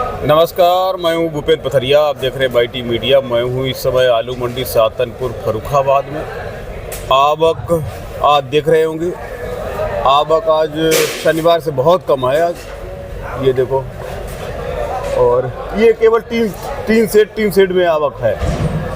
नमस्कार, मैं हूं भूपेंद्र पथरिया। आप देख रहे हैं बाईटी मीडिया। मैं हूं इस समय आलू मंडी सातनपुर फर्रुखाबाद में। आवक आज देख रहे होंगे, आवक आज शनिवार से बहुत कम है आज, ये देखो। और ये केवल तीन सेट में आवक है,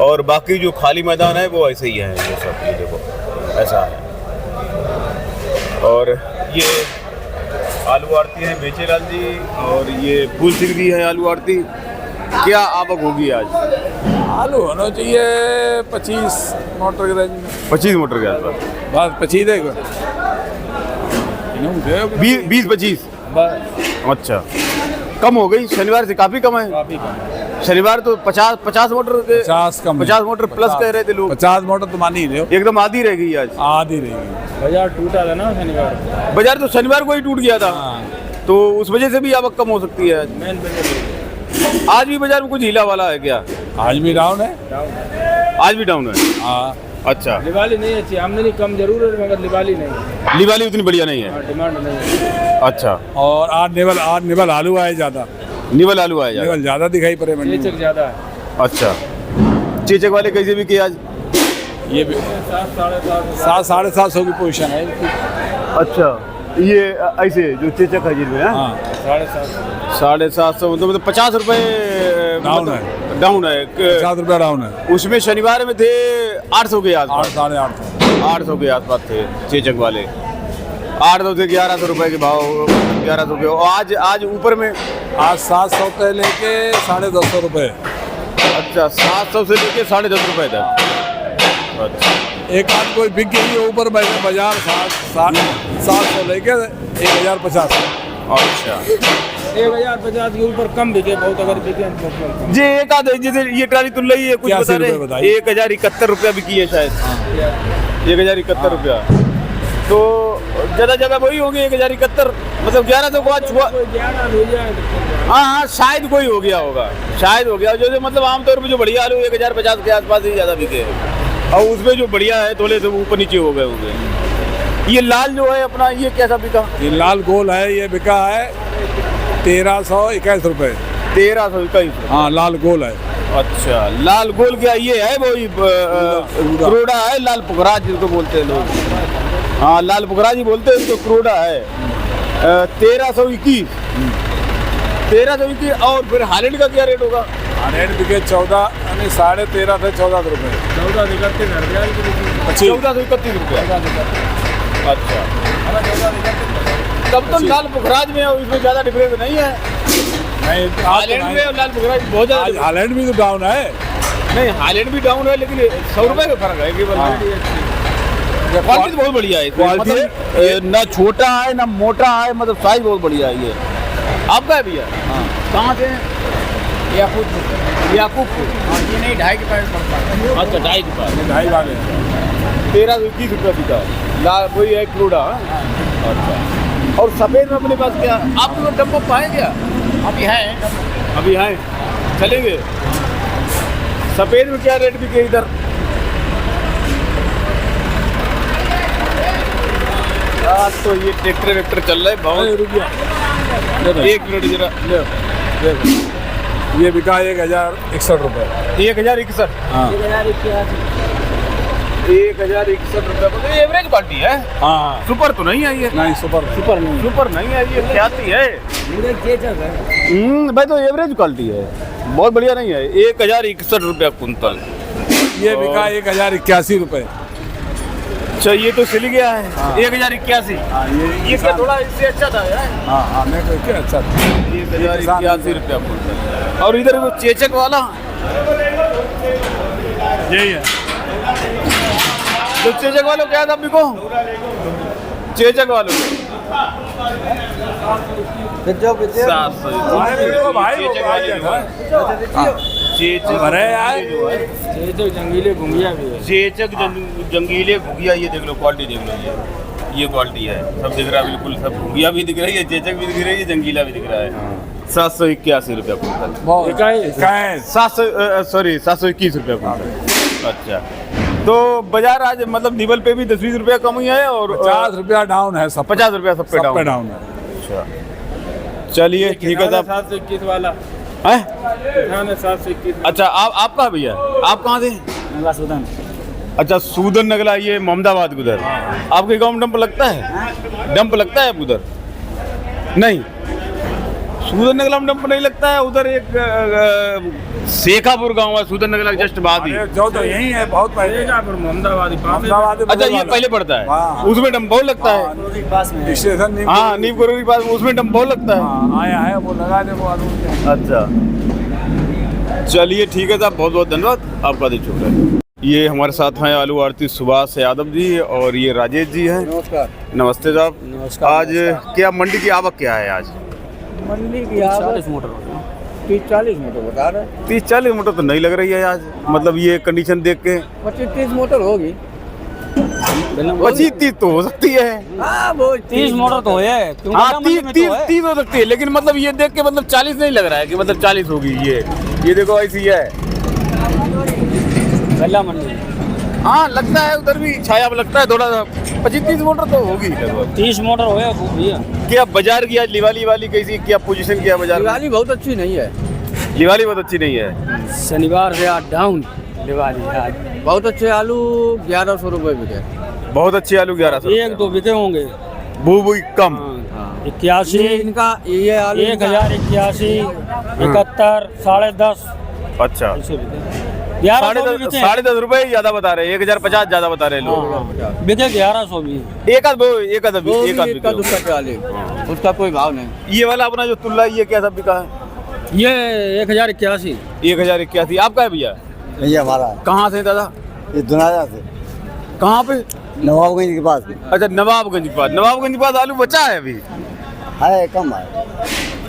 और बाकी जो खाली मैदान है वो ऐसे ही है, ये सब ये देखो ऐसा है। और ये आलू आड़ती हैं बेचेलाल जी, और ये फूल सिंह जी हैं आलू आड़ती। क्या आवक होगी आज? आलू होना चाहिए 25 मोटर के रेंज में। 25 मोटर के आसपास, बस 25 देगा, 20-25। अच्छा, कम हो गई, शनिवार से काफ़ी कम है। काफी कम। शनिवार तो 50 मोटर के 50 कम, 50 मोटर प्लस कह रहे थे लोग। 50 मोटर तो मान ही रहे हो, एकदम आधी रह गई आज, आधी रहेगी। बाजार टूटा था ना शनिवार। बाजार तो शनिवार को ही टूट गया था। हाँ। तो उस वजह से भी आवक कम हो सकती है आज भी बाजार में कुछ हीला वाला है क्या? आज भी डाउन है। आज भी डाउन है। हाँ, अच्छा, दिवाली नहीं अच्छी, आमदनी कम जरूर है मगर दिवाली नहीं, दिवाली उतनी बढ़िया नहीं है। डिमांड नहीं है। अच्छा, और आज निवल आलू आए ज़्यादा, निवल आलू आया निवल ज़्यादा दिखाई पड़े मंडी में। चेचक ज्यादा है। अच्छा, चेचक वाले कैसे भी किए आज? ये भी 7-7.5 की पोजीशन है इनकी। अच्छा, ये ऐसे जो चेचक है जिनमें हाँ, 750। 750 मतलब 50 रुपए डाउन है। डाउन है। 50 रुपया डाउन है। उसमें शनिवार में थे 800 के आसपास, 8-8.5 800 के आसपास थे चेचक वाले। 800 से 1100 रुपए के भाव, 1100 के। और आज ऊपर में आज 700 से लेके 150 रुपये। अच्छा, 700 से लेके 10.5 रुपए तक। अच्छा, एक आध कोई बिक गई है ऊपर बाजार 700 लेके 1050। अच्छा, 1050 के ऊपर कम बिके बहुत, अगर बिके तो जी एक आध जैसे ये ट्राली तुल रही है, कुछ बता 81 रुपए रहे बताइए। 1071 रुपया बिकी है शायद। 1071 रुपया, तो ज़्यादा वही होगी 1071, मतलब 1100 को आज छुआ। 11 हो जाए। हाँ, शायद कोई हो गया होगा, शायद हो गया। जो मतलब आमतौर पे जो बढ़िया आलू 1050 के आसपास ही ज़्यादा बिके हैं, और उसमें जो बढ़िया है थोड़े से ऊपर नीचे हो गए होंगे। ये लाल जो है अपना, ये कैसा बिका? ये लाल गोल है, ये बिका है 1321 रुपये। 1321। हाँ, लाल गोल है। अच्छा, लाल गोल क्या ये है? वही क्रोडा है, लाल पुखराज जिसको बोलते हैं लोग। हाँ, लाल पुखराज ही बोलते हैं इसको, क्रोडा है। 1321। 1321। और फिर हालैंड का क्या रेट होगा? रेट बिके 14 यानी 13.5 से 14 रुपये। 14 दिखते घर पे 1431 रुपया। अच्छा, तब तो लाल पुखराज में और इसमें ज़्यादा डिफरेंस नहीं है। नहीं, हालैंड में और लाल पुखराज बहुत ज़्यादा। हालैंड भी तो डाउन है। नहीं, हालैंड भी डाउन है, लेकिन 100 रुपये का फर्क है केवल। क्वालिटी बहुत बढ़िया है, क्वालिटी मतलब ना छोटा है ना मोटा है, मतलब साइज बहुत बढ़िया है। ये आपका है भैया? हाँ। कहाँ से? याकूबपुर। ये नहीं 2.5 के पास पड़ता है। अच्छा, 2.5 के पास। 2.5 वाले 1321 रुपया बिका लाल, वही है क्रूडा। अच्छा, और सफ़ेद में अपने पास क्या आपके लोग डब्बा पाए क्या? अभी है, अभी हैं, चलेंगे। सफ़ेद में क्या रेट बिके इधर? आज तो ये ट्रैक्टर वेक्टर चल रहा है बहुत। रुपया। 1 मिनट जरा। ये बिका 1061 रुपये। 1061। हाँ 1061 रुपये, मतलब एवरेज क्वालिटी है। हाँ, सुपर तो नहीं आई है? नहीं सुपर नहीं। सुपर नहीं है, ये ख्याति है। चेचक है। भाई तो एवरेज क्वालिटी है, बहुत बढ़िया नहीं है। 1061 रुपया कुंतल। ये बिका 1081 रुपये। अच्छा, ये तो सिल गया है। हाँ। 1081। हाँ, ये क्या थोड़ा इससे अच्छा था यार? हाँ, मैं तो क्या अच्छा था। 1081 रुपया कुंतल। और इधर वो चेचक वाला यही है। तो चेचक वालों क्या था बिको? चेचक वालों 700। भाई चेचक अरे यार, चेचक जंगीले घुंगिया भी है। चेचक जंगीले घुगिया, ये देख लो क्वालिटी देख लो। ये क्वालिटी है, सब दिख रहा है बिल्कुल, सब घुगिया भी दिख रही है, चेचक भी दिख रही है, जंगीला भी दिख रहा है। 781 रुपया कुंतल। 721 रुपया कुंतल। अच्छा, तो बाजार आज मतलब निवल पे भी 10-20 रुपया कम ही है, और 50 रुपया डाउन है सब। 50 रुपया सब पे सब पे डाउन। डाउन है। अच्छा, चलिए ठीक है साहब। 721 वाला हैं? किसान है 721। अच्छा आपका है भैया, आप कहाँ से? सूदन। अच्छा सूदन नगला, ये मोहम्मदाबाद के उधर। आपके गांव में डंप लगता है? डंप लगता है उधर? नहीं, सूदन नगला में डंप नहीं लगता है। उधर एक शेखापुर गांव है सूदन नगला के जस्ट बाद ही। जो तो यही है, बहुत पहले मोहम्मदाबाद अहमदाबाद में अच्छा ये वाला। पहले पड़ता है, हाँ। उसमें डंप बहुत लगता है। पास में स्टेशन नीम हाँ नीम करोड़ी के पास, उसमें डंप बहुत लगता है। हाँ, आया है वो लगा दे वो आलू। अच्छा चलिए ठीक है साहब, बहुत बहुत धन्यवाद आपका दिन शुभ रहे। ये हमारे साथ हैं आलू आड़ती सुभाष यादव जी और ये राजेश जी हैं। नमस्कार। नमस्ते साहब। नमस्कार। आज क्या मंडी की आवक क्या है आज? मंडी की 40 मोटर 30-40 मोटर बता रहे। 30-40 मोटर तो नहीं लग रही है आज, मतलब ये कंडीशन देख के। 25-30 मोटर होगी। 25-30 तो हो सकती है। हाँ वो 30 मोटर तो है, क्योंकि हाँ मंडी में तो है। 30 हो सकती है, लेकिन मतलब ये देख के मतलब 40 नहीं लग रहा है कि मतलब 40 होगी। ये देखो ऐसी है। गल्ला मंडी हाँ लगता है उधर भी छाया पे लगता है थोड़ा सा। 25-30 मोटर तो होगी लगभग। 30 मोटर हो है खूब भैया। क्या बाजार की आज लिवाली वाली कैसी, क्या पोजीशन किया बाजार में? दिवाली बहुत अच्छी नहीं है। लिवाली बहुत अच्छी नहीं है। शनिवार से आज डाउन दिवाली आज। बहुत अच्छे आलू 1100 रुपए बिके। बहुत अच्छे आलू 1100। एक दो बिके होंगे। वो कम। 81 इनका ये आलू 1081 71 10.5 अच्छा ऐसे बिके। 1100 भी बिके। 10.5 रुपए ज्यादा बता रहे हैं, 1050 ज्यादा बता रहे हैं लोग। हाँ, बिके 1100 भी। एक आध का दुक्का चाली, उसका कोई भाव नहीं। ये वाला अपना जो तुल्ला ये क्या सब बिका है? ये 1081। 1081 आपका है भैया? ये हमारा है। कहाँ से दादा? ये दुनाजा से कहाँ पे? नवाबगंज के पास अच्छा नवाबगंज के पास। नवाबगंज के पास आलू बचा है अभी? है, कम है।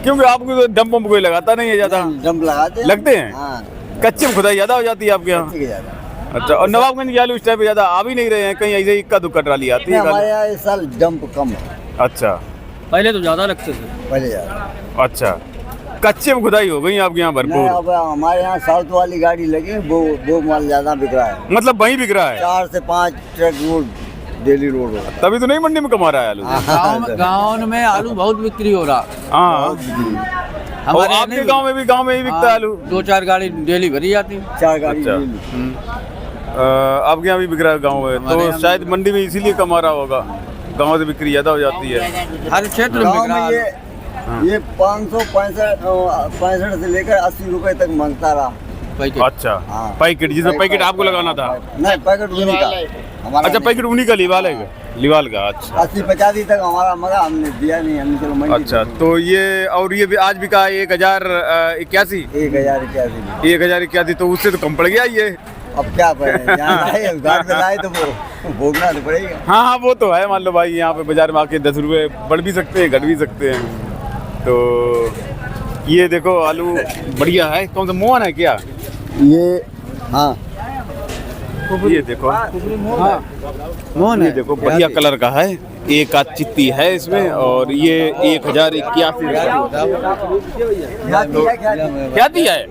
क्योंकि आपको तो डंप वंप कोई लगाता नहीं है ज्यादा। डंप लगाते लगते हैं? हाँ, कच्चे में खुदाई ज्यादा हो जाती है आपके यहाँ? ठीक है ज्यादा। अच्छा, और नवाबगंज के आलू इस टाइप पे ज्यादा आ भी नहीं रहे हैं, कहीं ऐसे इक्का दुक्का ट्राली आती है हमारे यहाँ इस साल डंप कम है, अच्छा पहले तो ज्यादा लगते थे। पहले ज्यादा। अच्छा, कच्चे में खुदाई हो गई आपके यहाँ नहीं, भरपूर? अब हमारे यहाँ साउथ वाली गाड़ी लगी, वो माल ज्यादा बिक रहा है। मतलब वहीं बिक रहा है? 4 से 5 ट्रक रोड डेली रोड होता तभी तो नहीं मंडी में कमा रहा है आलू। है। गाँव में आलू बहुत बिक्री हो रहा। हाँ, और हमारे यहाँ आपके नहीं। गांव में ही बिकता है आलू? 2-4 गाड़ी डेली भरी जाती। 4 गाड़ी अच्छा। डेली। आपके यहाँ भी बिक रहा है गाँव में, हमारे तो यहाँ शायद मंडी में इसीलिए कमा रहा होगा, गाँव से बिक्री ज्यादा हो जाती है। हर क्षेत्र में गाँव बिक रहा में है। ये 565 से लेकर 80 रुपए तक मांगता रहा। पैकेट। अच्छा हाँ। पैकेट, जिसमें पैकेट आपको लगाना था? नहीं, पैकेट उन्हीं का हमारा। अच्छा पैकेट उन्हीं का लिवाल का। अच्छा 80-85 तक हमारा मगा, हमने दिया नहीं, हमने चलो मंडी अच्छा, तो ये और ये भी आज बिका 1081। 1081। 1081 तो उससे तो कम पड़ गया ये। अब क्या करें, जहाँ लाए घाट पे लाए तो वो भोगना तो पड़ेगा। हाँ वो तो है। मान लो भाई यहाँ पे बाजार में आके 10 रुपए बढ़ भी सकते हैं, घट भी सकते हैं। तो ये देखो आलू बढ़िया है। कौन सा मोहन है क्या? ये हाँ ये देखो, मोहन ये है। देखो बढ़िया कलर का है, एक आध चित्ती है इसमें, और ये 1081 क्या दिया है?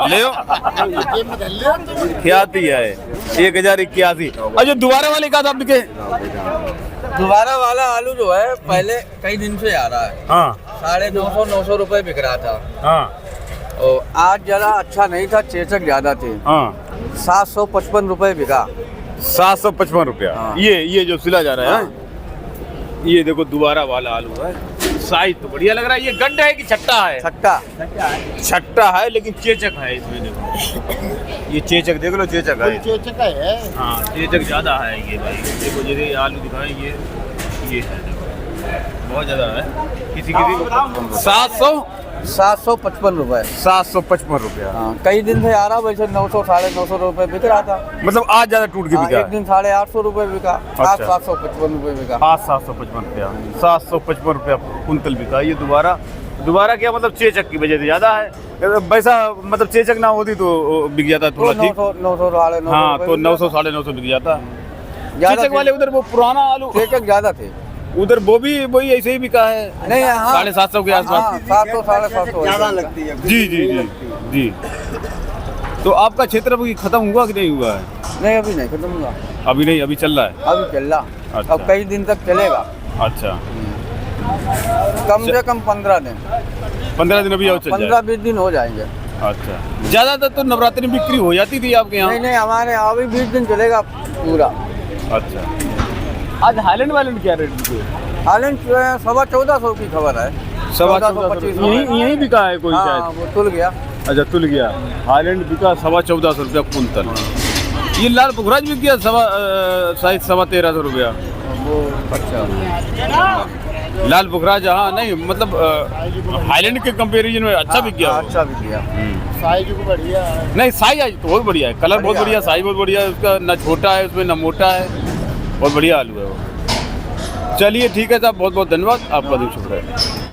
ले क्या दिया है? 1081। और जो दोबारा वाले का था बिके? दोबारा वाला आलू जो है पहले कई दिन से आ रहा है। हाँ 950 रुपए बिक रहा था। हाँ और आज जरा अच्छा नहीं था, चेचक ज्यादा थे। हाँ 755 रुपए बिका। 755 रुपया। हाँ। ये जो सिला जा रहा है, ये देखो दोबारा वाला आलू है। साइज तो बढ़िया लग रहा है। ये गड्ढा है कि छट्टा है? छट्टा है, लेकिन चेचक है इसमें। देखो ये चेचक देख लो, चेचक है। हाँ चेचक ज्यादा है ये भाई। देखो जैसे आलू दिखाए ये है, देखो बहुत ज्यादा है। किसी 755 रुपए। 755 रुपया। हाँ, कई दिन से आ रहा, वैसे 900 950 रुपए बिक रहा था। मतलब आज ज्यादा टूट के हाँ, बिका एक दिन 850 रुपए बिका। आज अच्छा। 755 रुपए बिका। आज 755 रुपया। 755 रुपया कुंतल बिका ये दोबारा क्या मतलब चेचक की वजह से ज्यादा है। वैसा मतलब चेचक ना होती तो बिक जाता थोड़ा ठीक। 900 साढ़े 900। हाँ तो 900 साढ़े 900 बिक जाता। ज्यादा चेचक वाले उधर वो पुराना आलू चेचक ज्यादा थे। उधर वो भी वही ऐसे ही बिका है? नहीं, हाँ। 750 के आसपास। 700 साढ़े 700 ज्यादा लगती है। जी जी जी जी। तो आपका क्षेत्र अभी खत्म हुआ कि नहीं हुआ है? नहीं, अभी नहीं खत्म हुआ, अभी नहीं, अभी चल रहा है। अभी चल रहा। अच्छा। अब कई दिन तक चलेगा। अच्छा कम से कम 15 दिन 15 दिन अभी और चल जाए। 15-20 दिन हो जाएंगे। अच्छा, ज़्यादातर तो नवरात्रि में बिक्री हो जाती थी आपके यहाँ? नहीं नहीं, हमारे यहाँ अभी 20 दिन चलेगा पूरा। अच्छा, आज हाईलैंड वाइलैंड क्या रेट बिके? हालैंड 1450 की खबर है। 1450 यहीं बिका है कोई हाँ, शायद? वो तुल गया। अच्छा, तुल गया। हाईलैंड बिका 1450 रुपया कुंतल। ये लाल पुखराज बिक गया शायद 1350 रुपया। वो अच्छा लाल पुखराज, हाँ नहीं मतलब हाईलैंड के कंपैरिजन में अच्छा बिक गया। अच्छा भी किया। नहीं, साइज आज तो बहुत बढ़िया है, कलर बहुत बढ़िया, साइज बहुत बढ़िया है उसका, ना छोटा है उसमें ना मोटा है, बहुत बढ़िया आलू है वो। चलिए ठीक है साहब, बहुत बहुत धन्यवाद, आपका दिन शुभ रहे।